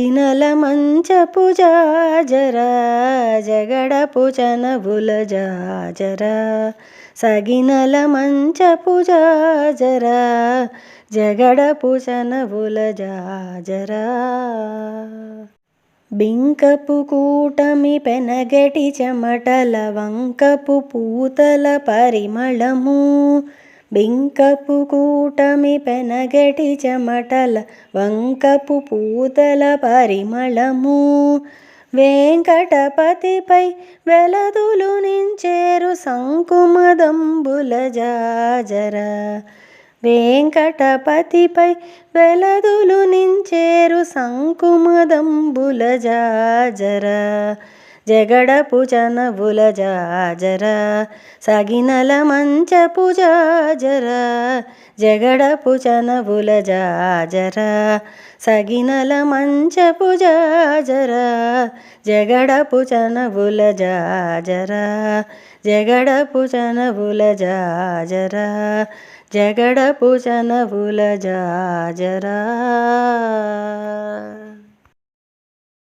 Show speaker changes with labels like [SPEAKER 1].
[SPEAKER 1] ఇనల మంచపు జాజర జగడపు చనవుల జాజర సగినల మంచపు జాజర జగడపు చనవుల జాజర బింకపు కూటమి పెనగటి చెమటల వంకపు పూతల పరిమళము బింకపు కూటమి పెనగటి చెమటల వంకపు పూతల పరిమళము వెంకటపతిపై వెలదులు నించేరు సంకుమదంబుల జాజర వెంకటపతిపై వెలదులు నించేరు సంకుమదంబుల జాజర జగడపు చనవుల జాజర సగినల మంచపు జాజర జగడపు చనవుల జాజర సగినల మంచపు జాజర జగడపు చనవుల జాజర జగడపు చనవుల జాజర జగడపు చనవుల జాజర